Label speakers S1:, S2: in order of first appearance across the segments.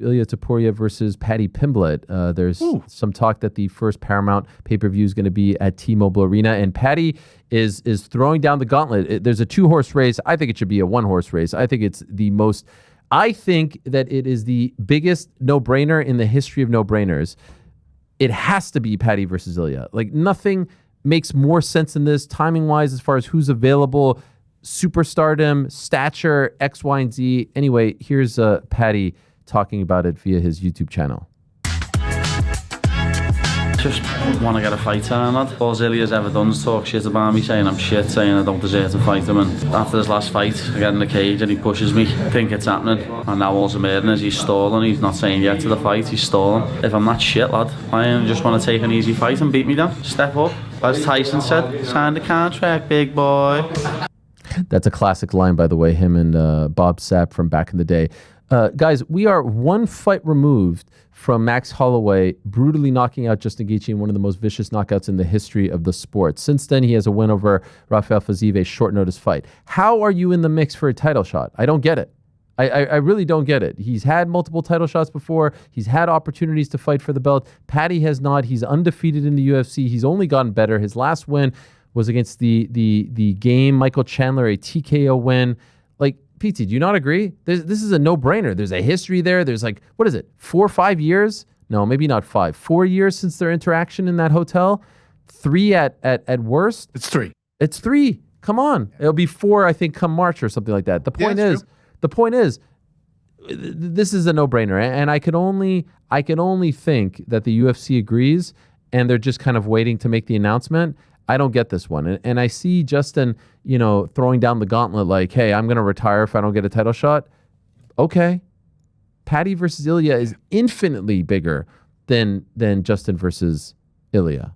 S1: Ilia Topuria versus Paddy Pimblett. There's some talk that the first Paramount pay-per-view is going to be at T-Mobile Arena, and Paddy is throwing down the gauntlet. There's a 2-horse race. I think it should be a 1-horse race. I think it's the most. I think that it is the biggest no-brainer in the history of no-brainers. It has to be Paddy versus Ilia. Like, nothing makes more sense than this, timing-wise, as far as who's available, superstardom, stature, X, Y, and Z. Anyway, here's Paddy talking about it via his YouTube channel.
S2: Just want to get a fight on that. All Ilia's ever done is talk shit about me, saying I'm shit, saying I don't deserve to fight him. And after his last fight, I get in the cage and he pushes me. I think it's happening. And now all's I'm hearing is he's stalling. He's not saying yet to the fight, he's stalling. If I'm that shit, lad, I just want to take an easy fight and beat me down. Step up. As Tyson said, sign the contract, big boy.
S1: That's a classic line, by the way, him and Bob Sapp from back in the day. Guys, we are one fight removed from Max Holloway brutally knocking out Justin Gaethje in one of the most vicious knockouts in the history of the sport. Since then, he has a win over Rafael Fiziev, a short notice fight. How are you in the mix for a title shot? I don't get it. I really don't get it. He's had multiple title shots before. He's had opportunities to fight for the belt. Paddy has not. He's undefeated in the UFC. He's only gotten better. His last win was against the game Michael Chandler, a TKO win. Like, PT, do you not agree? This is a no-brainer. There's a history there. There's like, what is it, 4 or 5 years? No, maybe not 5. 4 years since their interaction in that hotel. 3 at worst.
S3: It's 3.
S1: It's 3. Come on. It'll be 4, I think, come March or something like that. The point is, this is a no-brainer. And I can only think that the UFC agrees and they're just kind of waiting to make the announcement. I don't get this one. And I see Justin, throwing down the gauntlet like, hey, I'm going to retire if I don't get a title shot. Okay. Paddy versus Ilia is infinitely bigger than Justin versus Ilia.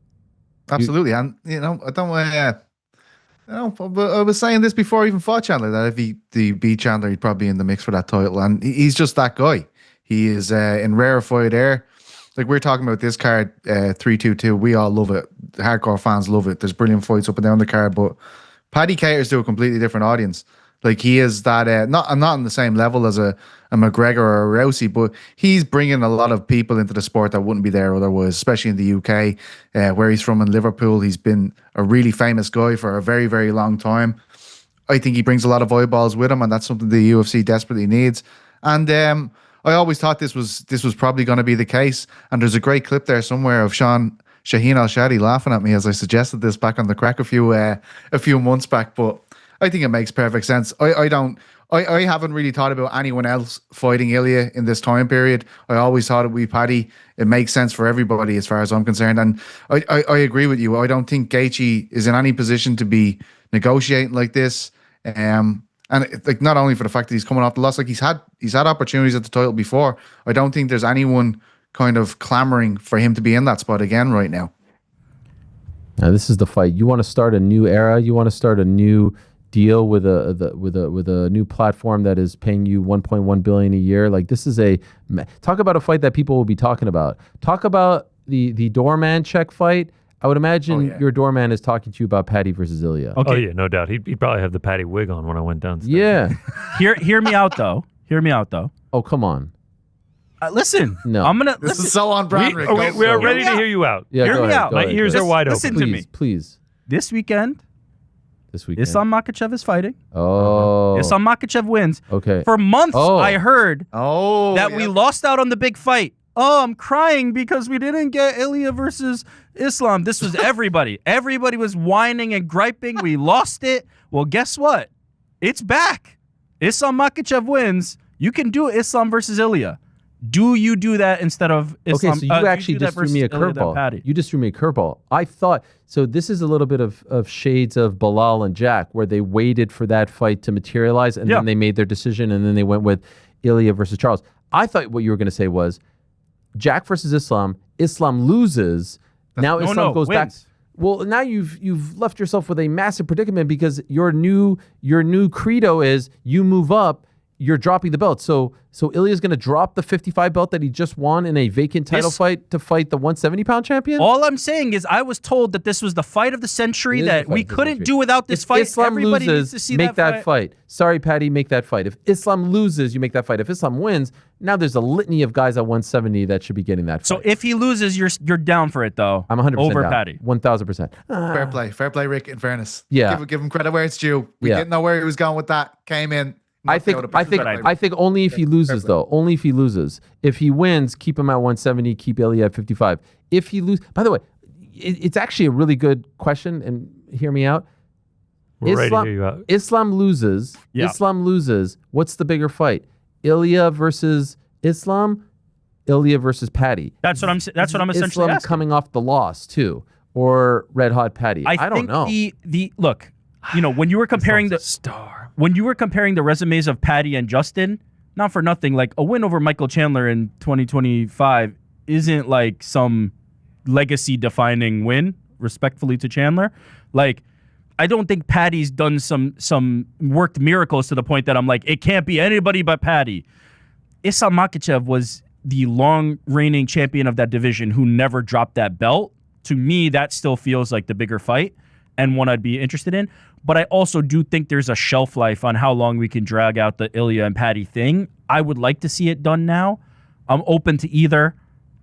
S3: Absolutely. And, I don't but I was saying this before I even fought Chandler, that if he beat Chandler, he'd probably be in the mix for that title. And he's just that guy. He is in rarefied air. Like, we're talking about this card, 322. We all love it. The hardcore fans love it. There's brilliant fights up and down the card, but Paddy caters to a completely different audience. Like, he is that, not on the same level as a McGregor or a Rousey, but he's bringing a lot of people into the sport that wouldn't be there otherwise, especially in the UK, where he's from in Liverpool. He's been a really famous guy for a very, very long time. I think he brings a lot of eyeballs with him, and that's something the UFC desperately needs. And I always thought this was probably going to be the case. And there's a great clip there somewhere of Shaheen Al-Shadi laughing at me as I suggested this back on the crack a few months back. But I think it makes perfect sense. I haven't really thought about anyone else fighting Ilia in this time period. I always thought it would be Paddy. It makes sense for everybody as far as I'm concerned. And I agree with you. I don't think Gaethje is in any position to be negotiating like this. And like, not only for the fact that he's coming off the loss, like he's had opportunities at the title before. I don't think there's anyone kind of clamoring for him to be in that spot again right now.
S1: Now, this is the fight. You want to start a new era. You want to start a new deal with a new platform that is paying you $1.1 billion a year. Like, this is talk about a fight that people will be talking about. Talk about the doorman check fight. I would imagine your doorman is talking to you about Paddy versus Ilia.
S4: Okay. Oh, yeah, no doubt. He'd probably have the Paddy wig on when I went downstairs.
S1: Yeah.
S5: Hear me out, though.
S1: Oh, come on.
S5: Listen.
S1: No.
S5: I'm going to...
S3: This is so on brand, Rick.
S4: We are ready to hear you out.
S1: Yeah,
S5: hear me out.
S4: My ears are wide open.
S5: Listen to me.
S1: Please.
S5: This weekend, Islam Makhachev is fighting.
S1: Oh.
S5: Islam Makhachev wins.
S1: Okay.
S5: For months, I heard we lost out on the big fight. Oh, I'm crying because we didn't get Ilia versus Islam. This was everybody. Everybody was whining and griping. We lost it. Well, guess what? It's back. Islam Makhachev wins. You can do Islam versus Ilia. Do you do that instead of Islam?
S1: Okay, so you actually just threw me a curveball. You just threw me a curveball. I thought, so this is a little bit of shades of Bilal and Jack, where they waited for that fight to materialize, and then they made their decision, and then they went with Ilia versus Charles. I thought what you were going to say was, Jack versus Islam loses. Now Islam goes back. Well, now you've left yourself with a massive predicament because your new credo is you move up, you're dropping the belt. So Ilia's going to drop the 55 belt that he just won in a vacant title fight to fight the 170-pound champion?
S5: All I'm saying is I was told that this was the fight of the century, that we couldn't do without this fight.
S1: Islam
S5: Everybody
S1: loses,
S5: needs to see
S1: make that fight. Sorry, Paddy, make that fight. If Islam loses, you make that fight. If Islam wins, now there's a litany of guys at 170 that should be getting that fight.
S5: So if he loses, you're down for it, though.
S1: I'm 100%
S5: over
S1: down.
S5: Paddy.
S1: 1,000%.
S3: Fair play, Rick. In fairness,
S1: Yeah.
S3: give him credit where it's due. We didn't know where he was going with that. Came in.
S1: I think only if he loses, though. Only if he loses. If he wins, keep him at 170. Keep Ilia at 55. If he loses, by the way, it's actually a really good question. And hear me out.
S4: We're ready to hear you out.
S1: Islam loses.
S5: Yeah.
S1: Islam loses. What's the bigger fight? Ilia versus Islam. Ilia versus Paddy.
S5: That's what I'm essentially
S1: Islam
S5: asking.
S1: coming off the loss too, or Red Hot Paddy. I don't
S5: think
S1: know.
S5: The look, when you were comparing when you were comparing the resumes of Paddy and Justin, not for nothing, like a win over Michael Chandler in 2025 isn't like some legacy-defining win. Respectfully to Chandler, like I don't think Paddy's done some worked miracles to the point that I'm like, it can't be anybody but Paddy. Islam Makhachev was the long reigning champion of that division who never dropped that belt. To me, that still feels like the bigger fight and one I'd be interested in. But I also do think there's a shelf life on how long we can drag out the Ilia and Paddy thing. I would like to see it done now. I'm open to either.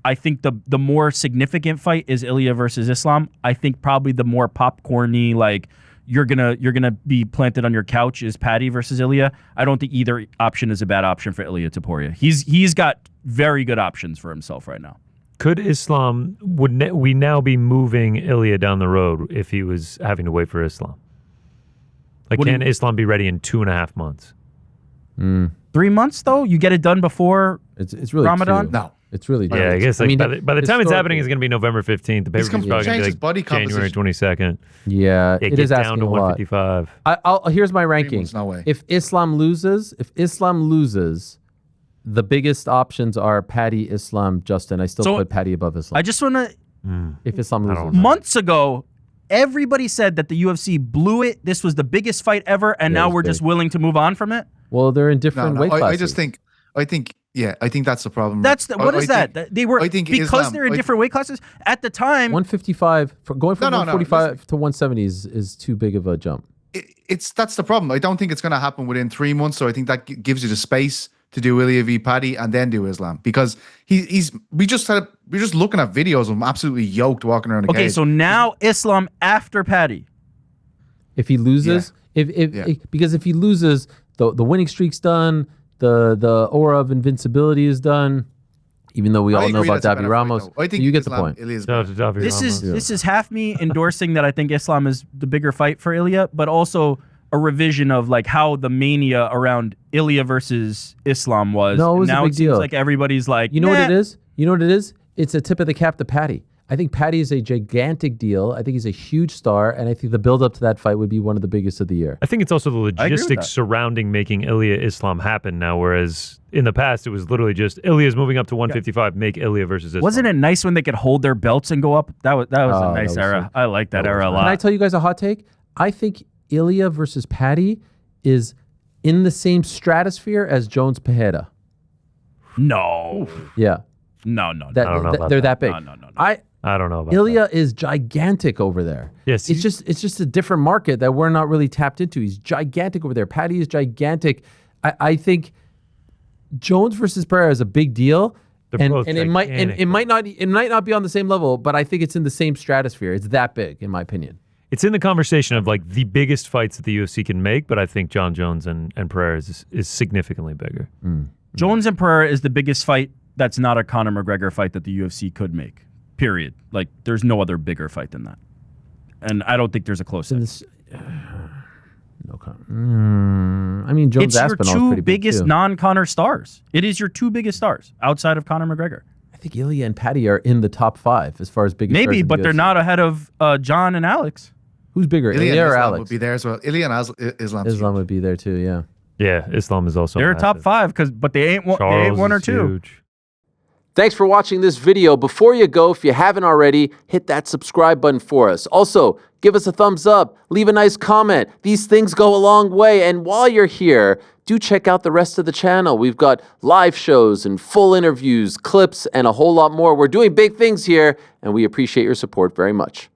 S5: I think the more significant fight is Ilia versus Islam. I think probably the more popcorny, like you're gonna be planted on your couch is Paddy versus Ilia. I don't think either option is a bad option for Ilia Topuria. He's got very good options for himself right now.
S4: Could Islam, we now be moving Ilia down the road if he was having to wait for Islam? Like, can Islam be ready in 2.5 months?
S5: 3 months, though? You get it done before
S1: it's really
S5: Ramadan?
S1: two.
S3: No.
S1: It's really
S4: Yeah, I guess like by the time it's happening, it's going to be November 15th. The pay-per-view is probably going to be like January 22nd.
S1: Yeah,
S4: It
S1: it
S4: gets
S1: is
S4: down
S1: asking
S4: to
S1: a lot.
S4: 155.
S1: Here's my ranking.
S3: months, no way.
S1: If Islam loses, the biggest options are Paddy, Islam, Justin. I still
S5: So,
S1: put Paddy above Islam.
S5: I just want to...
S1: If Islam
S4: I don't
S1: loses.
S4: know.
S5: Months ago, everybody said that the UFC blew it. This was the biggest fight ever, and
S1: Yeah, it
S5: now
S1: was
S5: we're
S1: big.
S5: just willing to move on from it?
S1: Well, they're in different weight classes.
S3: I just think, I think that's the problem.
S5: What is that? They were,
S3: I think
S5: because
S3: Islam-
S5: they're in different weight classes, at the time...
S1: 155, going from
S3: No,
S1: 145 to 170 is too big of a jump.
S3: That's the problem. I don't think it's going to happen within 3 months. So I think that gives you the space to do Ilia v Paddy and then do Islam, because we're just looking at videos of him absolutely yoked walking around the
S5: Okay,
S3: cage.
S5: so now Islam after Paddy.
S1: If he loses, because if he loses, the winning streak's done, the aura of invincibility is done. Even though we all know about Davi Ramos,
S3: I think
S1: you get the
S3: Islam,
S1: point.
S3: Ilia's
S5: This is half me endorsing that I think Islam is the bigger fight for Ilia, but also a revision of like how the mania around Ilia versus Islam was.
S1: No, it was
S5: now
S1: a big
S5: it seems
S1: deal.
S5: like everybody's like,
S1: You know what it is? You know what it is? It's a tip of the cap to Paddy. I think Paddy is a gigantic deal. I think he's a huge star, and I think the build-up to that fight would be one of the biggest of the year.
S4: I think it's also the
S5: with that.
S4: logistics surrounding making Ilia Islam happen now, whereas in the past it was literally just Ilia's moving up to 155, make Ilia versus Islam.
S5: Wasn't it nice when they could hold their belts and go up? That was a
S1: that
S5: nice
S1: was
S5: era. I like that era a
S1: Can
S5: lot.
S1: I tell you guys a hot take? I think Ilia versus Paddy is in the same stratosphere as Jones Pajeda.
S5: No.
S1: Yeah.
S5: No.
S4: I don't know about
S1: they're
S4: that.
S1: that big.
S5: No.
S4: I don't know about
S1: Ilia is gigantic over there.
S4: Yes.
S1: It's just a different market that we're not really tapped into. He's gigantic over there. Paddy is gigantic. I think Jones versus Pereira is a big deal.
S4: They're both
S1: it might not be on the same level, but I think it's in the same stratosphere. It's that big, in my opinion.
S4: It's in the conversation of like the biggest fights that the UFC can make, but I think John Jones and Pereira is significantly bigger.
S5: Jones and Pereira is the biggest fight that's not a Conor McGregor fight that the UFC could make. Period. Like, there's no other bigger fight than that. And I don't think there's a close second.
S1: No comment. I mean, Jones
S5: It's your
S1: Aspinall's
S5: two
S1: pretty big
S5: biggest
S1: too.
S5: non-Conor stars. It is your two biggest stars outside of Conor McGregor.
S1: I think Ilia and Paddy are in the top 5 as far as biggest.
S5: Maybe,
S1: stars in
S5: but
S1: the
S5: they're
S1: UFC.
S5: not ahead of John and Alex.
S1: Who's bigger,
S3: Ilia
S1: Ilia
S3: and
S1: or
S3: Islam
S1: Alex?
S3: would be there as well. Ilia and Islam.
S1: Islam would be there too. Yeah.
S4: Yeah, Islam is also
S5: They're
S4: massive.
S5: top 5, but they ain't one
S4: Charles
S5: or
S4: is
S5: two.
S4: huge.
S1: Thanks for watching this video. Before you go, if you haven't already, hit that subscribe button for us. Also, give us a thumbs up, leave a nice comment. These things go a long way. And while you're here, do check out the rest of the channel. We've got live shows and full interviews, clips, and a whole lot more. We're doing big things here, and we appreciate your support very much.